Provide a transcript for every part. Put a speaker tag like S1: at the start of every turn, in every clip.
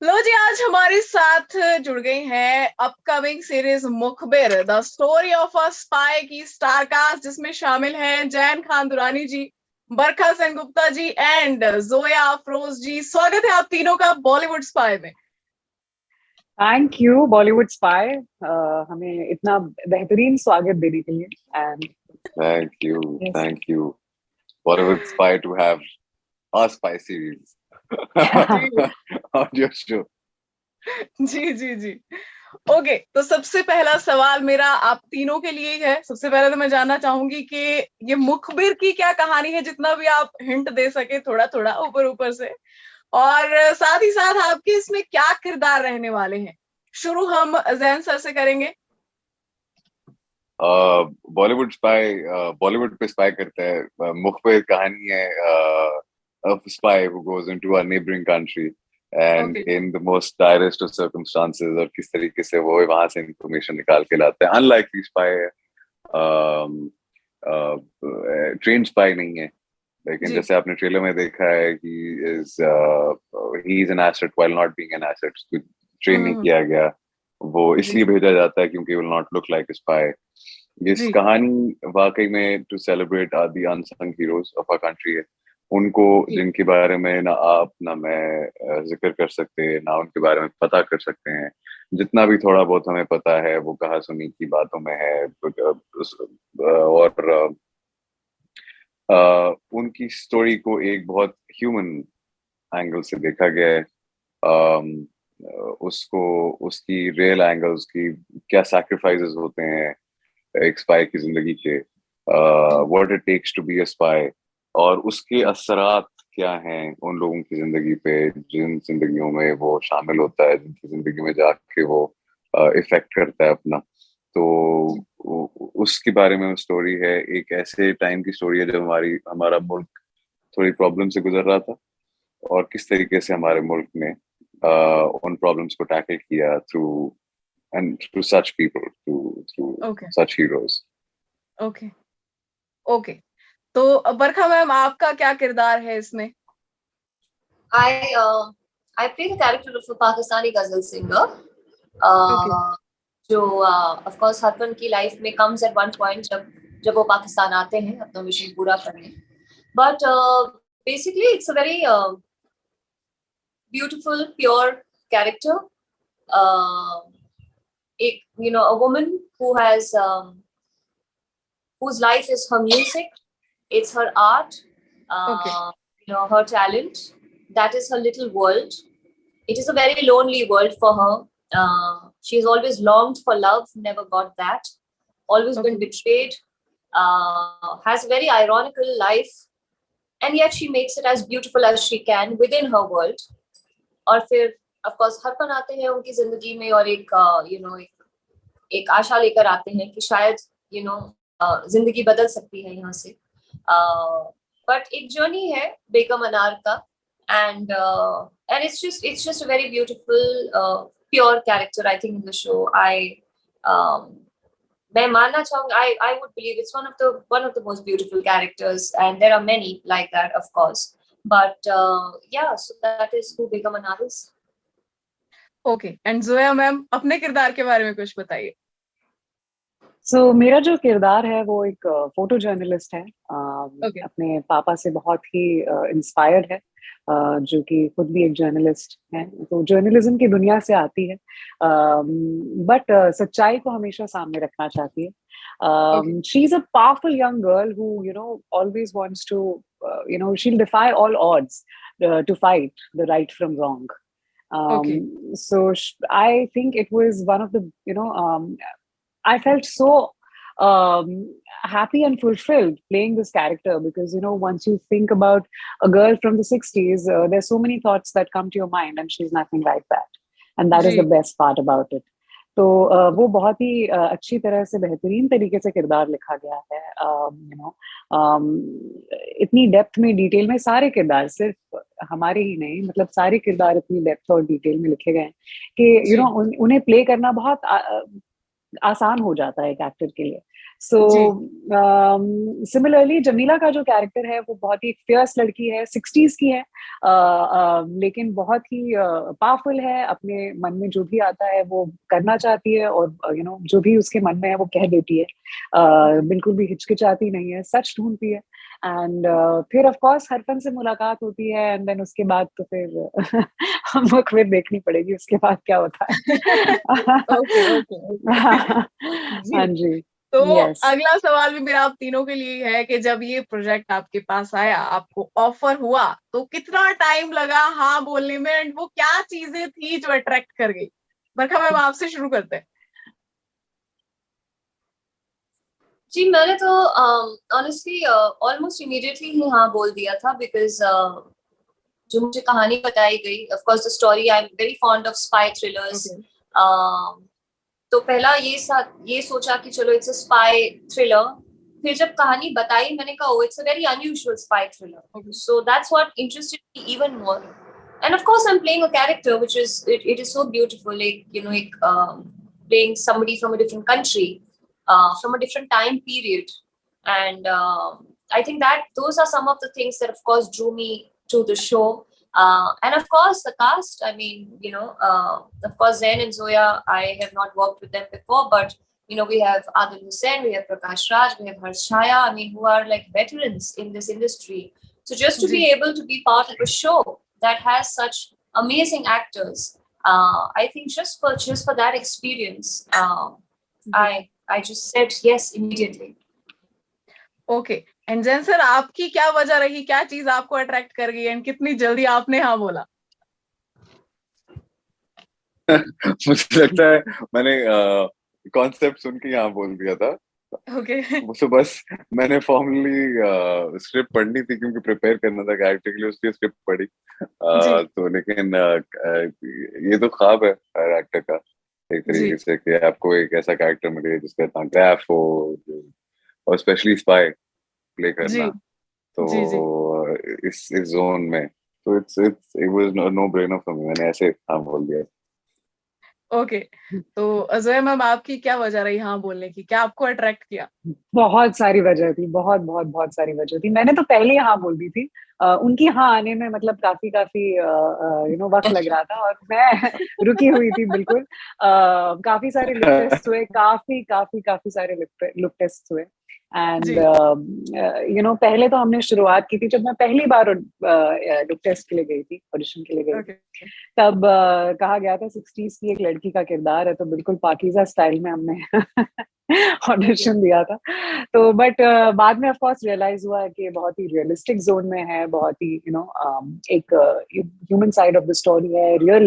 S1: लो जी, आज हमारे साथ जुड़ गई हैं अपकमिंग सीरीज मुखबिर the story of a spy की स्टार कास्ट, जिसमें शामिल हैं जैन खान दुरानी जी, बरखा सेनगुप्ता जी एंड जोया अफरोज जी। स्वागत है आप तीनों का बॉलीवुड स्पाई में।
S2: थैंक यू बॉलीवुड स्पाई, हमें इतना बेहतरीन स्वागत देने के लिए। And
S3: Thank you, Bollywood Spy, to have a spy series on your show.
S1: जी जी जी। ओके, तो सबसे पहला सवाल मेरा आप तीनों के लिए ही है। सबसे पहले तो मैं जानना चाहूंगी कि ये मुखबिर की क्या कहानी है, जितना भी आप हिंट दे सके थोड़ा थोड़ा ऊपर ऊपर से, और साथ ही साथ आपके इसमें क्या किरदार रहने वाले हैं। शुरू हम जैन सर से करेंगे।
S3: बॉलीवुड पे स्पाई करता है। मुखबिर कहानी है of a spy who goes into a neighboring country and in the most direst of circumstances, और किस तरीके से वो वहां से इंफॉर्मेशन निकाल के लाते हैं। अनलाइक स्पाई, ट्रेन स्पाई नहीं है, लेकिन जैसे आपने ट्रेलर में देखा है he is an asset while not being an asset. Train नहीं किया गया, वो इसलिए भेजा जाता है क्योंकि will not look like a spy. इस कहानी वाकई में to celebrate the unsung heroes of our country है, उनको जिनके बारे में ना आप ना मैं जिक्र कर सकते, ना उनके बारे में पता कर सकते हैं। जितना भी थोड़ा बहुत हमें पता है वो कहा सुनी की बातों में है, और उनकी स्टोरी को एक बहुत ह्यूमन एंगल से देखा गया है। उसको उसकी रियल एंगल, उसकी क्या सैक्रिफाइसेस होते हैं एक स्पाई की जिंदगी के, what it takes to be a spy, और उसके असरात क्या हैं उन लोगों की जिंदगी पे जिन जिंदगियों में वो शामिल होता है, जिनकी जिंदगी में जाके वो इफेक्ट करता है अपना। तो उसके बारे में स्टोरी है। एक ऐसे टाइम की स्टोरी है जब हमारा मुल्क थोड़ी प्रॉब्लम से गुजर रहा था, और किस तरीके से हमारे मुल्क ने उन प्रॉब्लम्स को टैकल किया through such people, through such heroes.
S1: Okay, तो बरखा मैम, आपका क्या किरदार है इसमें?
S4: I play the character of a Pakistani ghazal singer, जो of course हरपन की लाइफ में comes at one point जब वो पाकिस्तान आते हैं अपना मिशन पूरा करने। But basically it's a very beautiful, pure character. A woman who has whose life is her music, it's her art, her talent. That is her little world. It is a very lonely world for her. She's always longed for love, never got that. Always been betrayed. Has a very ironical life, and yet she makes it as beautiful as she can within her world. और फिर of course हरपन आते हैं उनकी जिंदगी में, और एक आशा लेकर आते हैं कि शायद जिंदगी बदल सकती है यहाँ से। बट एक जर्नी है बेगम अनार का, and it's just a very beautiful pure character I think in the show. मैं मानना चाहूंगी, I would believe it's one of the most beautiful characters, and there are many like that of course, but so that is who Begum Anar is.
S1: Okay, and Zoya ma'am, अपने किरदार के बारे में कुछ बताइए।
S2: So, मेरा जो किरदार है वो एक फोटो जर्नलिस्ट है। अपने पापा से बहुत ही इंस्पायर्ड है, जो कि खुद भी एक जर्नलिस्ट है, तो जर्नलिज्म की दुनिया से आती है, बट सच्चाई को हमेशा सामने रखना चाहती है। She is a powerful young girl who always wants to she'll defy all odds to fight the right from wrong. So I think it was one of the I felt so happy and fulfilled playing this character, because once you think about a girl from the 60s, there's so many thoughts that come to your mind, and she's nothing like that, and that is the best part about it. तो वो बहुत ही अच्छी तरह से बेहतरीन तरीके से किरदार लिखा गया है। इतनी डेप्थ में, डिटेल में सारे किरदार, सिर्फ हमारे ही नहीं, मतलब सारे किरदार इतनी डेप्थ और डिटेल में लिखे गए हैं कि उन्हें प्ले करना बहुत आसान हो जाता है एक एक्टर के लिए। सो सिमिलरली जमीला का जो कैरेक्टर है वो बहुत ही फियर्स लड़की है, 60s की है, लेकिन बहुत ही पावरफुल है, अपने मन में जो भी आता है वो करना चाहती है, और जो भी उसके मन में है वो कह देती है, बिल्कुल भी हिचकिचाती नहीं है, सच ढूंढती है। एंड फिर ऑफ कोर्स हर फन से मुलाकात होती है, एंड देन उसके बाद तो फिर मुखबिर देखनी पड़ेगी उसके बाद क्या होता है।
S1: ओके ओके
S2: हाँ जी।
S1: तो
S2: yes.
S1: अगला सवाल भी मेरा आप तीनों के लिए है कि जब ये प्रोजेक्ट आपके पास आया, आपको ऑफर हुआ, तो कितना टाइम लगा हाँ बोलने में, एंड वो क्या चीजें थी जो अट्रैक्ट कर गई? बरखा मैम आपसे शुरू करते हैं।
S4: जी मैंने तो ऑनेस्टली ऑलमोस्ट इमीडिएटली ही हाँ बोल दिया था, बिकॉज जो मुझे कहानी बताई गई, of course the story, I am very fond of spy thrillers. तो पहला ये सोचा कि चलो इट्स अ स्पाई थ्रिलर, फिर जब कहानी बताई मैंने कहा oh it's a very unusual spy thriller, so that's what interested me even more. End of course I am playing a character which is it is so beautiful, like playing somebody from a different country, from a different time period, and I think that those are some of the things that of course drew me to the show. And of course the cast, I mean, of course Zain and Zoya, I have not worked with them before, but we have Adil Hussain, we have Prakash Raj, we have Harshaya, I mean, who are like veterans in this industry. So just to be able to be part of a show that has such amazing actors, I think just for that experience, I just said yes immediately.
S1: Okay and Jain sir, आपकी क्या वजह रही, क्या चीज आपको attract कर गई and कितनी जल्दी आपने हाँ बोला?
S3: मुझे लगता है मैंने कॉन्सेप्ट सुन के यहाँ बोल दिया था।
S1: ओके
S3: तो बस मैंने फॉर्मली स्क्रिप्ट पढ़नी थी क्योंकि प्रिपेयर करना था कैरेक्टर के लिए, उसकी स्क्रिप्ट पढ़ी। तो लेकिन ये तो ख्वाब है हर एक्टर का एक तरीके से कि आपको एक ऐसा कैरेक्टर मिले जिसका इतना ग्राफ हो, और स्पेशली स्पाई प्ले करना, तो इस जोन में तो it was no brainer for me, मैंने ऐसे हाँ बोल दिया।
S1: ओके तो जोया मैम, आपकी क्या वजह रही हाँ बोलने की, क्या आपको अट्रैक्ट किया?
S2: बहुत सारी वजह थी, बहुत सारी वजह थी। मैंने तो पहले ही हाँ बोल दी थी, उनकी हाँ आने में मतलब काफी वक्त लग रहा था, और मैं रुकी हुई थी बिल्कुल। काफी सारे लुक टेस्ट हुए, काफी सारे लुक टेस्ट हुए, एंड पहले तो हमने शुरुआत की थी जब मैं पहली बार लुक टेस्ट के लिए गई थी, ऑडिशन के लिए गई थी, तब कहा गया था 60s की एक लड़की का किरदार है, तो बिल्कुल पाकीज़ा स्टाइल में हमने ऑडिशन दिया था। तो बट बाद में ऑफ कोर्स रियलाइज हुआ कि बहुत ही रियलिस्टिक जोन में है, बहुत ही एक human side of the story है, रियल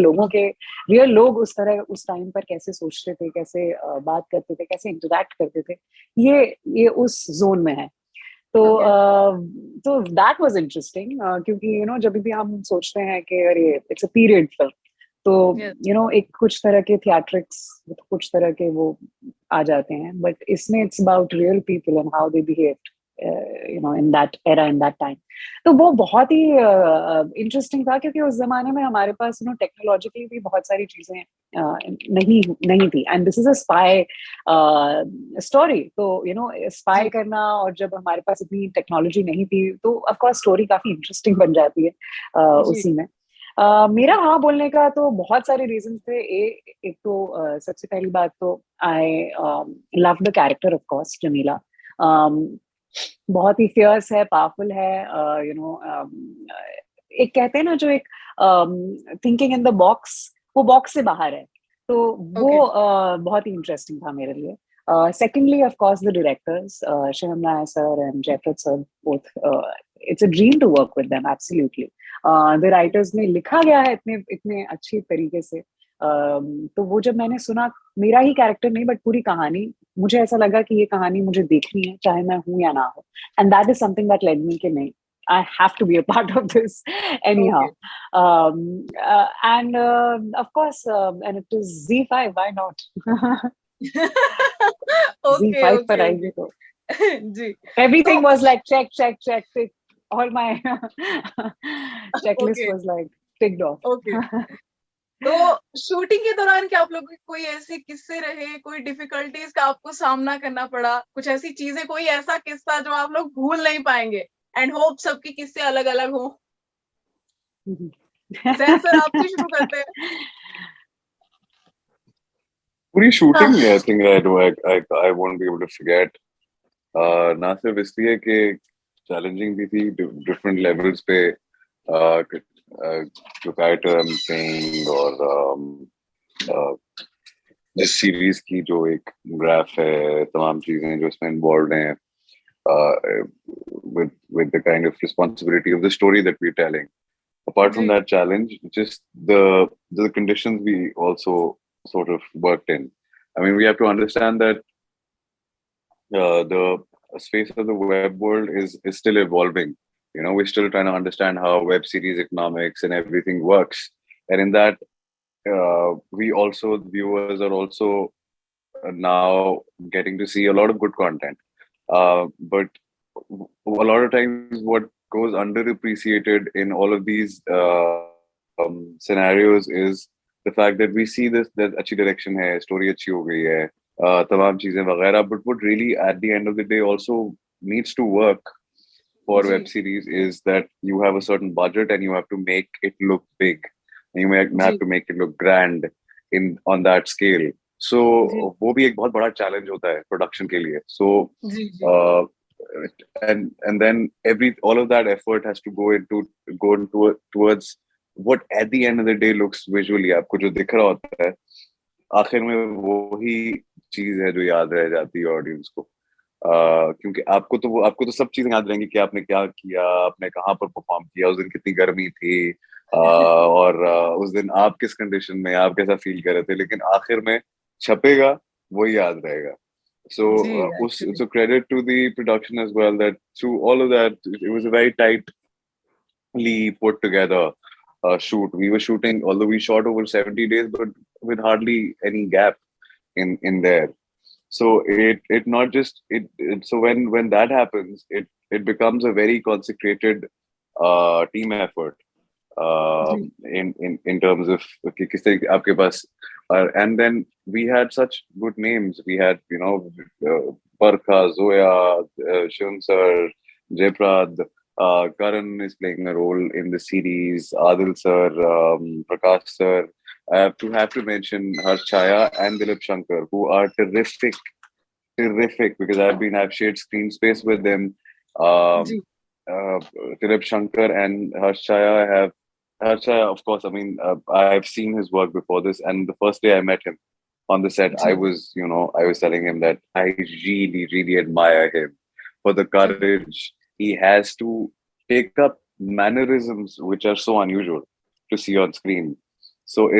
S2: लोग उस टाइम पर कैसे सोचते थे, कैसे बात करते थे, कैसे इंटरैक्ट करते थे, ये उस जोन में है। तो दैट वाज इंटरेस्टिंग, क्योंकि जब भी हम सोचते हैं कि अरे इट्स अ पीरियड फिल्म, तो एक कुछ तरह के थिएट्रिक्स, कुछ तरह के वो आ जाते हैं, बट इसमें it's about real people and how they behaved in that era, in that time. तो वो बहुत ही इंटरेस्टिंग था, क्योंकि उस जमाने में हमारे पास टेक्नोलॉजिकली भी बहुत सारी चीजें नहीं थी, and this is a spy story. तो स्पाई करना, और जब हमारे पास इतनी टेक्नोलॉजी नहीं थी, तो ऑफ कोर्स स्टोरी काफी इंटरेस्टिंग बन जाती है उसी में। मेरा हाँ बोलने का तो बहुत सारे रीजन थे। एक तो सबसे पहली बात तो I love the character of course Jamila, बहुत ही फियर्स है, पावरफुल है, एक कहते हैं ना जो एक थिंकिंग इन द बॉक्स, वो बॉक्स से बाहर है, तो वो बहुत ही इंटरेस्टिंग था मेरे लिए। Secondly, of course, the directors, Shivam Nair sir and Jeffrey sir, both, it's a dream to work with them, absolutely. The writers ने लिखा गया है इतने अच्छी तरीके से, तो वो जब मैंने सुना, मेरा ही कैरेक्टर नहीं बट पूरी कहानी, मुझे ऐसा लगा कि ये कहानी मुझे देखनी है, चाहे मैं हूँ या ना हो, and that is something that led me कि नहीं, I have to be a part of this anyhow. And of course, and it is Z5, why not? Z5 पर आएगी तो
S1: जी,
S2: everything was like check, all my checklist was like ticked off.
S1: तो shooting के दौरान क्या आप लोगों के कोई ऐसे किस्से रहे, कोई डिफिकल्टीज का आपको सामना करना पड़ा, कुछ ऐसी चीजें, कोई ऐसा किस्सा जो आप लोग भूल नहीं पाएंगे? एंड होप सबके किस्से अलग अलग हो। जैन सर आपसे शुरू करते हैं।
S3: पूरी shooting I think I won't be able to forget, ना सिर्फ इसलिए कि चैलेंजिंग भी थी डिफरेंट लेवल्स पे, जो कैरेक्टर आई एम प्लेइंग और जिस सीरीज की जो एक ग्राफ है, तमाम चीजें जो इसमें इन्वॉल्व हैं, with the kind of responsibility of the story that we're telling. Apart from that challenge, just the conditions we also sort of worked in. I mean, we have to understand that the space of the web world is still evolving. You know, we're still trying to understand how web series economics and everything works. And in that, we also, the viewers are also now getting to see a lot of good content. But a lot of times what goes underappreciated in all of these scenarios is the fact that we see this, that अच्छी direction है, story अच्छी हो गई है, तमाम चीजें वगैरह, but what really at the end of the day also needs to work for web series is that you have a certain budget and you have to make it look big. And you have to make it look grand on that scale. So वो भी एक बहुत बड़ा challenge होता है production के लिए. So and then all of that effort has to go into towards what at the end of the day looks visually, आपको जो दिख रहा होता है आखिर में वही चीज है जो याद रह जाती है ऑडियंस को, क्योंकि आपको तो सब चीजें याद रहेंगी कि आपने क्या किया, आपने कहाँ पर परफॉर्म किया, उस दिन कितनी गर्मी थी, और उस दिन आप किस कंडीशन में, आप कैसा फील कर रहे थे, लेकिन आखिर में छपेगा वही याद रहेगा. So credit to the production as well, that through all of that, it was a very tightly put together shoot. We were shooting, although we shot over 70 days, but with hardly any gap in there. So it not just so when that happens, it becomes a very consecrated team effort in terms of किस तरह आपके पास, and then we had such good names. We had, you know, Barkha, Zoya, Shun sir, Jayprad, Karan is playing a role in the series, Adil sir, Prakash sir. I have to mention Harshaya and Dilip Shankar, who are terrific because I've shared screen space with them. Dilip Shankar and Harshaya, of course, I mean, I've seen his work before this, and the first day I met him on the set, I was telling him that I really, really admire him for the courage he has to take up mannerisms which are so unusual to see on screen. So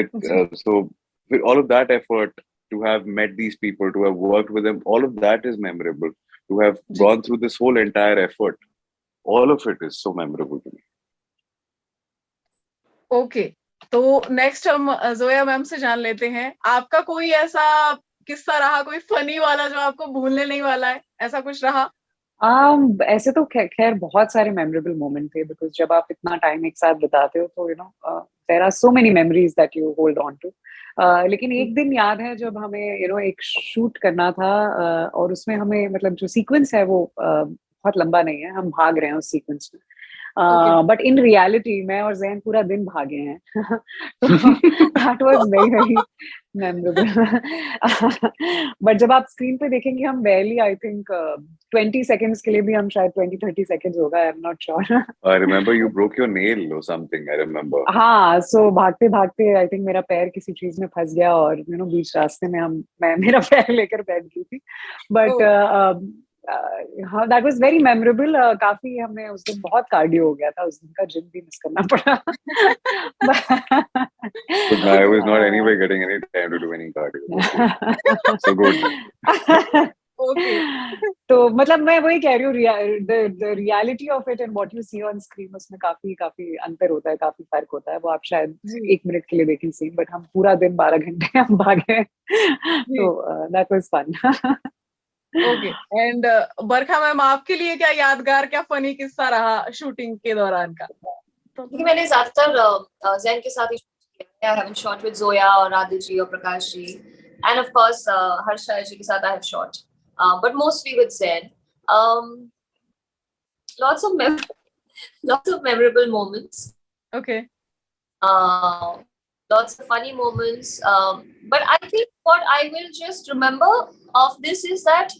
S3: so with all of that effort, to have met these people, to have worked with them, all of that is memorable. To have gone through this whole entire effort, all of it is so memorable to me.
S1: Okay, तो next हम Zoya ma'am से जान लेते हैं, आपका कोई ऐसा किस्सा रहा, कोई फनी वाला जो आपको भूलने नहीं वाला है, ऐसा कुछ रहा?
S2: ऐसे तो खैर बहुत सारे मेमोरेबल मोमेंट थे, बिकॉज जब आप इतना टाइम एक साथ बिताते हो तो there are so many memories that you hold on to. लेकिन एक दिन याद है जब हमें एक शूट करना था, और उसमें हमें मतलब जो सीक्वेंस है वो बहुत लंबा नहीं है, हम भाग रहे हैं उस सीक्वेंस में, बट इन रियलिटी मैं और जैन पूरा दिन भागे हैं. तो that was very very memorable. But जब आप स्क्रीन पे देखेंगे, हम barely आई थिंक 20 seconds के लिए भी हम शायद 20-30 seconds होगा, I am not sure.
S3: I remember you broke your nail or something, I remember.
S2: हाँ, सो भागते भागते आई थिंक मेरा पैर किसी चीज में फंस गया, और बीच रास्ते में मैं मेरा पैर लेकर बैठ गई थी. बट हाँ, दैट वाज वेरी मेमोरेबल. काफी हमें उस दिन बहुत कार्डियो हो गया था, उस दिन का जिम भी मिस करना पड़ा.
S3: But I was not anyway getting any time to do any cardio. So good.
S2: Okay. तो मतलब मैं वही कह रही हूँ, the reality of it and what you see on screen, उसमें काफी अंतर होता है, काफी फर्क होता है. वो आप शायद 1 मिनट के लिए देखें सीन, बट हम पूरा दिन 12 घंटे हम भागे. तो that was fun.
S1: Okay, and Barkha ma'am, आपके लिए क्या यादगार, क्या फनी किस्सा रहा शूटिंग के दौरान का?
S4: क्योंकि मैंने ज्यादातर जैन के साथ ही शूट किया, I haven't shot with Zoya or Radhiji or Prakash ji, and of course Harsha ji ke sath I have shot, but mostly with Zain. Lots of lots of memorable moments.
S1: Okay.
S4: Lots of funny moments. But I think what I will just remember of this is that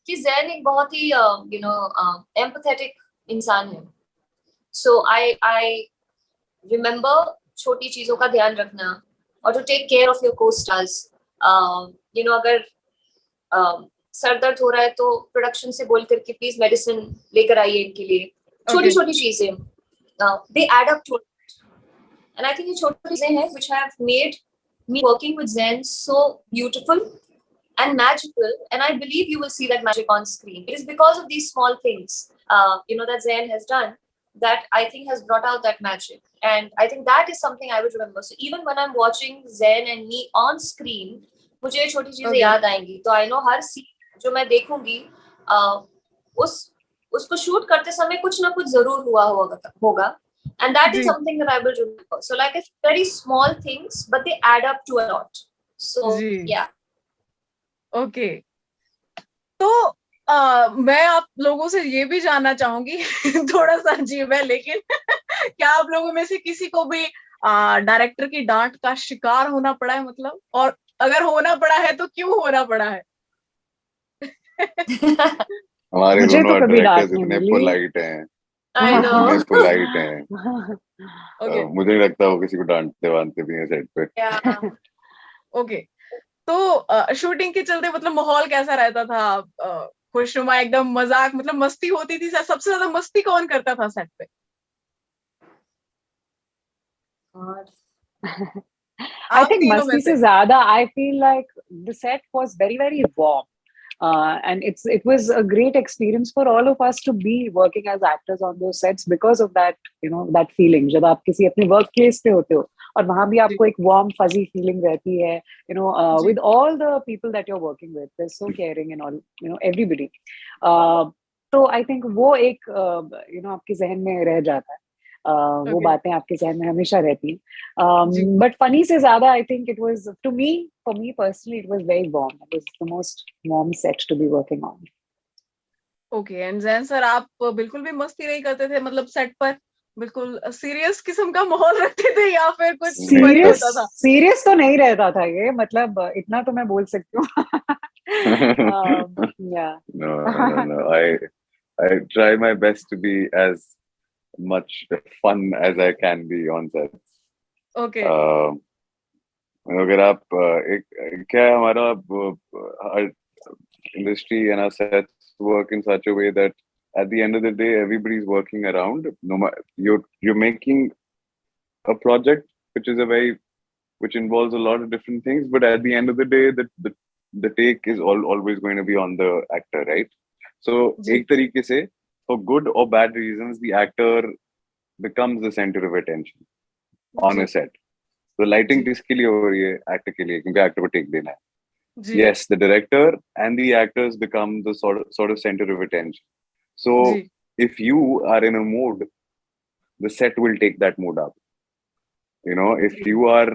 S4: कि Zain एक बहुत ही empathetic इंसान है. So I remember छोटी चीजों का ध्यान रखना और to take care of your co-stars. अगर सर दर्द हो रहा है तो प्रोडक्शन से बोल करके प्लीज मेडिसिन लेकर आइए इनके लिए. छोटी छोटी चीजें they add up to it. And I think ये छोटी चीजें हैं which have made me working with Zain so beautiful and magical, and I believe you will see that magic on screen. It is because of these small things that Zain has done that I think has brought out that magic, and I think that is something I would remember. So even when I'm watching Zain and me on screen, मुझे ये छोटी चीजें याद आएंगी. तो I know her scene जो मैं देखूंगी उसको शूट करते समय कुछ ना कुछ जरूर हुआ होगा, and that is something that I will remember. So like it's very small things but they add up to a lot. So yeah.
S1: Okay. तो मैं आप लोगों से ये भी जानना चाहूंगी थोड़ा सा अजीब है लेकिन क्या आप लोगों में से किसी को भी डायरेक्टर की डांट का शिकार होना पड़ा है, मतलब, और अगर होना पड़ा है तो क्यों होना पड़ा है?
S3: हमारे दोनों डायरेक्टर्स इतने पोलाइट हैं. इतने पोलाइट हैं. मुझे नहीं लगता वो किसी को डांटते वांटते भी हैं सेट पे.
S1: ओके. तो शूटिंग के चलते मतलब माहौल कैसा रहता था? खुशनुमा एकदम, मजाक, मतलब मस्ती होती थी? सबसे ज्यादा मस्ती कौन करता था सेट पे?
S2: I think मस्ती से ज्यादा I feel like the set was very very warm. And it was a great experience for all of us to be working as actors on those sets because of that, that feeling. जब आप किसी अपने work place पे होते हो और वहाँ भी आपको एक warm fuzzy feeling रहती है, with all the people that you're working with, they're so caring and all, everybody. So I think वो एक आपके जहन में रह जाता है. वो बातें आपके जहन में हमेशा रहती हैं. But funny से ज़्यादा I think it was, for me personally, it was very warm. It was the most warm set to be working on.
S1: Okay, and Zain sir, आप बिल्कुल भी मस्ती नहीं करते थे, मतलब सेट पर बिल्कुल सीरियस किस्म का माहौल रखते थे या फिर कुछ
S2: सीरियस होता था? सीरियस तो नहीं रहता था ये, मतलब इतना तो मैं बोल सकती हूँ. Yeah.
S3: No. I try my best to be as much fun as I can be on sets.
S1: Okay.
S3: अगर आप क्या हमारा industry and our sets work in such a way that at the end of the day everybody's working around. No matter you're making a project which involves a lot of different things, but at the end of the day the take is always going to be on the actor, right? So एक तरीके से, for good or bad reasons, the actor becomes the center of attention on a set. The lighting किसके लिए हो रही है? Actor के लिए, क्योंकि actor को take देना है. Yes, the director and the actors become the sort of center of attention. So if you are in a mood, the set will take that mood up. If you are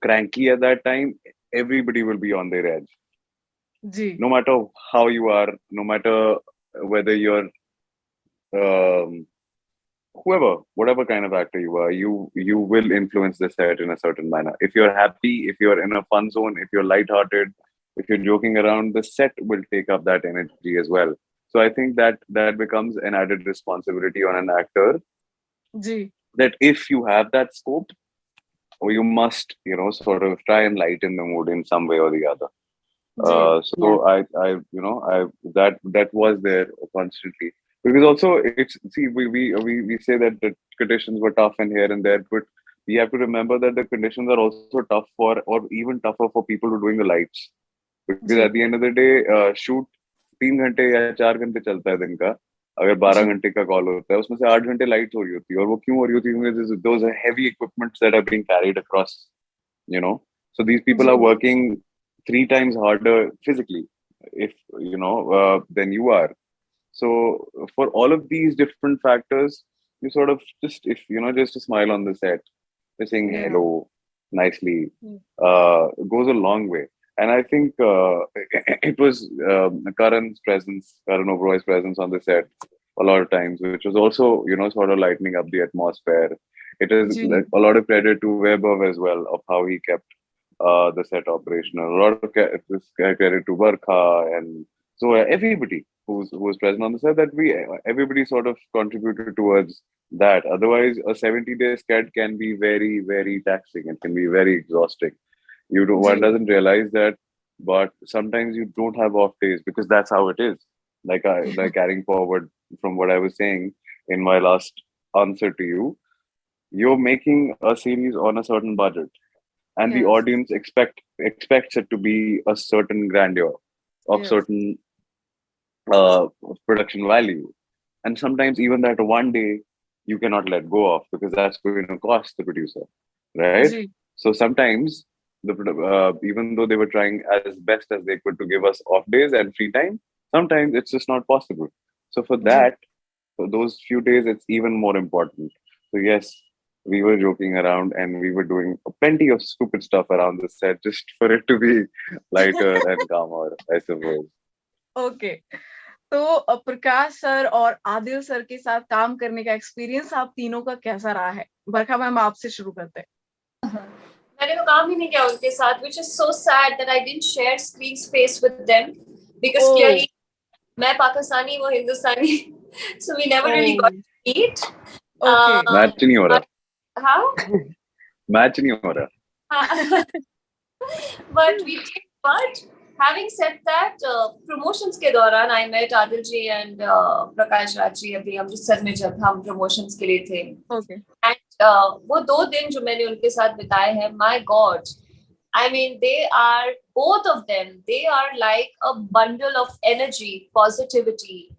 S3: cranky at that time, everybody will be on their edge. No matter how you are, no matter whether you're whatever kind of actor you are, you will influence the set in a certain manner. If you're happy, if you're in a fun zone, if you're lighthearted, if you're joking around, the set will take up that energy as well. So I think that becomes an added responsibility on an actor. That if you have that scope, or you must, sort of try and lighten the mood in some way or the other. So I that was there constantly. Because also we say that the conditions were tough and here and there, but we have to remember that the conditions are also tough or even tougher for people who are doing the lights. Because at the end of the day, shoot 3 घंटे या 4 घंटे चलता है दिन का. अगर 12 घंटे का कॉल होता है, उसमें से 8 घंटे लाइट हो रही होती है. और वो क्यों हो रही होती है? Because those are heavy equipments that are being carried across, So these people are working 3 times harder physically, if than you are. So for all of these different factors, you sort of just a smile on the set, saying
S1: Yeah.
S3: hello nicely goes a long way. And I think it was Karan Oberoi's presence on the set a lot of times, which was also, sort of lightening up the atmosphere. It is
S1: जी.
S3: like a lot of credit to Vaibhav as well of how he kept the set operational. A lot of credit to Barkha and Zoya, everybody who was present on the set. Everybody sort of contributed towards that. Otherwise, a 70-day sketch can be very, very taxing. It can be very exhausting. One
S1: जी.
S3: doesn't realize that, but sometimes you don't have off days because that's how it is. Like carrying forward from what I was saying in my last answer to you, you're making a series on a certain budget, and the
S1: Yes.
S3: audience expects it to be a certain grandeur of
S1: Yes.
S3: certain production value, and sometimes even that one day you cannot let go of because that's going to cost the producer, right?
S1: जी.
S3: So sometimes even though they were trying as best as they could to give us off days and free time, sometimes it's just not possible. So for
S1: जी.
S3: those few days, it's even more important. So yes, we were joking around and we were doing plenty of stupid stuff around the set just for it to be lighter and calmer, I suppose.
S1: Okay, तो प्रकाश sir और Adil sir के साथ काम करने का experience आप तीनों का कैसा रहा है? बरखा मैम, आपसे शुरू करते हैं।
S4: मैंने तो काम ही नहीं किया उनके साथ, which is so sad that I didn't share screen space with them because clearly मैं पाकिस्तानी, वो हिंदुस्तानी, so we never really got to meet.
S1: Okay.
S3: Match नहीं हो रहा.
S4: How?
S3: मैच नहीं हो रहा.
S4: But we did. But having said that, promotions के दौरान I met Adil ji and Prakash Raj ji अभी अमृतसर में जब हम promotions के लिए थे.
S1: Okay.
S4: And वो 2 दिन जो मैंने उनके साथ बिताए हैं, my God, I mean, they are, both of them, they are like a bundle of energy, positivity,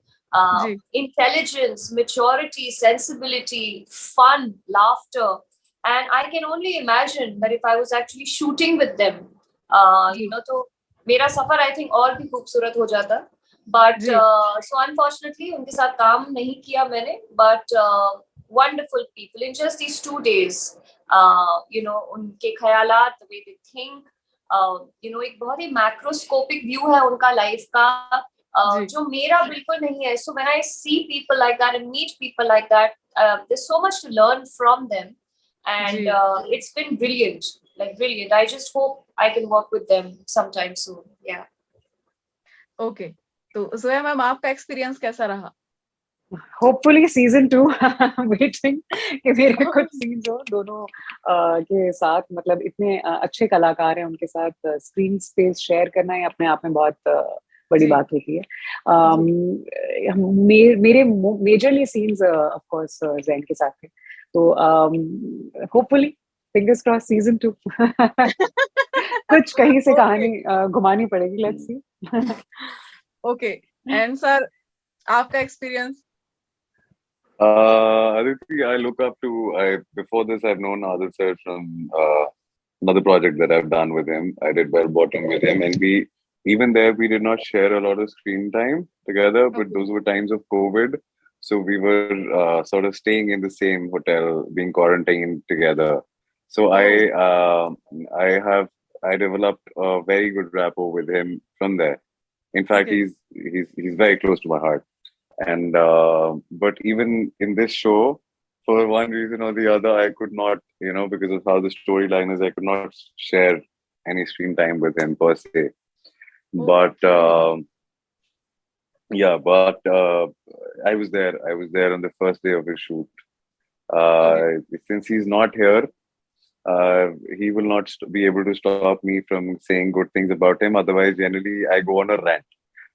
S4: intelligence, maturity, sensibility, fun, laughter. And I can only imagine that if I was actually shooting with them, तो मेरा सफर I think और भी खूबसूरत हो जाता. But so unfortunately उनके साथ काम नहीं किया मैंने. But wonderful people in just these 2 days. उनके ख्यालात, the way they think, एक बहुत ही macroscopic view है उनका life का, जो मेरा बिल्कुल नहीं है. So when I see people like that and meet people like that, there's so much to learn from them, and it's been brilliant, like brilliant. I just hope I can work with them sometime soon. Yeah.
S1: Okay. तो Zoya ma'am, आपका experience कैसा रहा?
S2: Hopefully season 2 waiting कि मेरे कुछ scenes हो दोनों के साथ. मतलब इतने अच्छे कलाकार हैं, उनके साथ स्क्रीन स्पेस शेयर करना ही अपने आप में बहुत बड़ी बात होती है. मेरे majorly scenes of course Jain के साथ थे. तो होपफुली फिंगर्स क्रॉस सीजन 2 कुछ कहीं से कहानी घुमानी पड़ेगी. Let's see.
S1: Okay. And sir, आपका experience?
S3: Aditi, I look up to. Before this, I've known Adil sir from another project that I've done with him. I did Bell Bottom with him, and even there we did not share a lot of screen time together. But those were times of COVID, so we were sort of staying in the same hotel, being quarantined together. So I developed a very good rapport with him from there. In fact, he's very close to my heart. And but even in this show, for one reason or the other, I could not, because of how the storyline is, I could not share any screen time with him per se. But I was there on the first day of the shoot. Since he's not here, he will not be able to stop me from saying good things about him. Otherwise, generally, I go on a rant.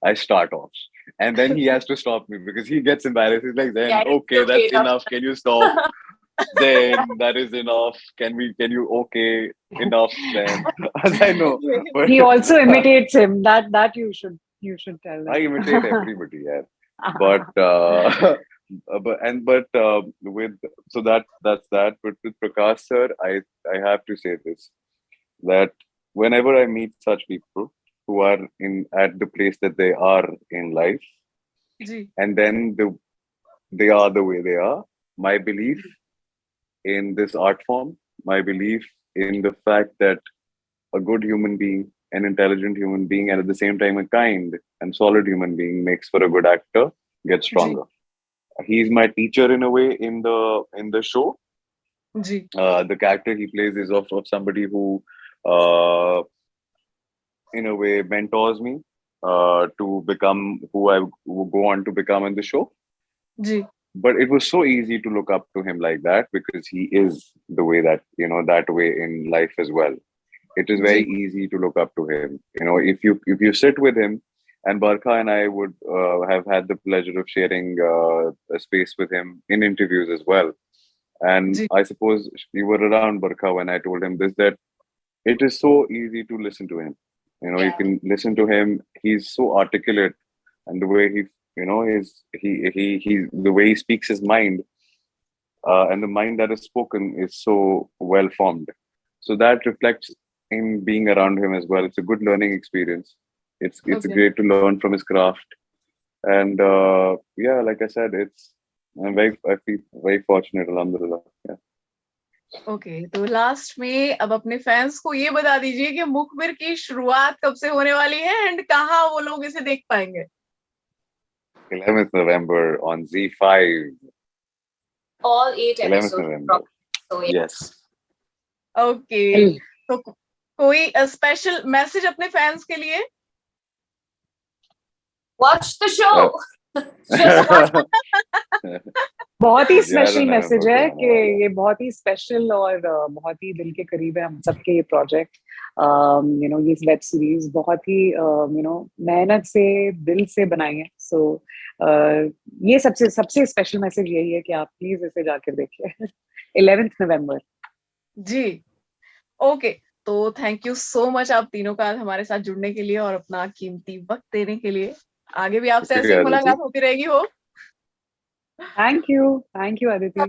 S3: I start off, and then he has to stop me because he gets embarrassed. He's like, "Then okay, that's enough. Can you stop? Then that is enough. Can you okay, enough then?" As I know, but
S2: he also imitates him. That you should tell them.
S3: I imitate everybody, yeah. But that's that. But with Prakash sir, I have to say this, that whenever I meet such people who are at the place that they are in life, and then they are the way they are, my belief in this art form my belief in the fact that a good human being, an intelligent human being, and at the same time a kind and solid human being makes for a good actor, gets stronger. He's my teacher in a way in the show. The character he plays is of somebody who in a way mentors me to become who I will go on to become in the show. But it was so easy to look up to him like that because he is the way that, that way in life as well. It is very easy to look up to him. If you sit with him, and Barkha and I would have had the pleasure of sharing a space with him in interviews as well. And I suppose you were around, Barkha, when I told him this, that it is so easy to listen to him. You can listen to him. He's so articulate, and the way he the way he speaks his mind, and the mind that is spoken is so well formed. So that reflects in being around him as well. It's a good learning experience. It's great to learn from his craft, and like I said, I feel very fortunate, alhamdulillah.
S1: Okay, तो last में अब अपने fans को ये बता दीजिए कि मुखबिर की शुरुआत कब से होने वाली है एंड कहाँ वो लोग इसे देख पाएंगे?
S3: 11th November on Z5.
S4: All 8 episodes.
S3: 11th November.
S4: So,
S3: yes.
S1: Okay. तो कोई स्पेशल मैसेज अपने फैंस के लिए?
S4: Watch the show. Just watch.
S2: बहुत ही स्पेशल मैसेज है कि ये बहुत ही स्पेशल और बहुत ही दिल के करीब है हम सबके ये प्रोजेक्ट. ये वेब सीरीज बहुत ही मेहनत से दिल से बनाई है. सो ये सबसे स्पेशल मैसेज यही है कि आप प्लीज इसे जाकर देखिए. 11th November.
S1: जी, ओके. तो थैंक यू सो मच आप तीनों का हमारे साथ जुड़ने के लिए और अपना कीमती वक्त देने के लिए. आगे भी आपसे ऐसी मुलाकात होती रहेगी. हो.
S2: Thank you, Aditi.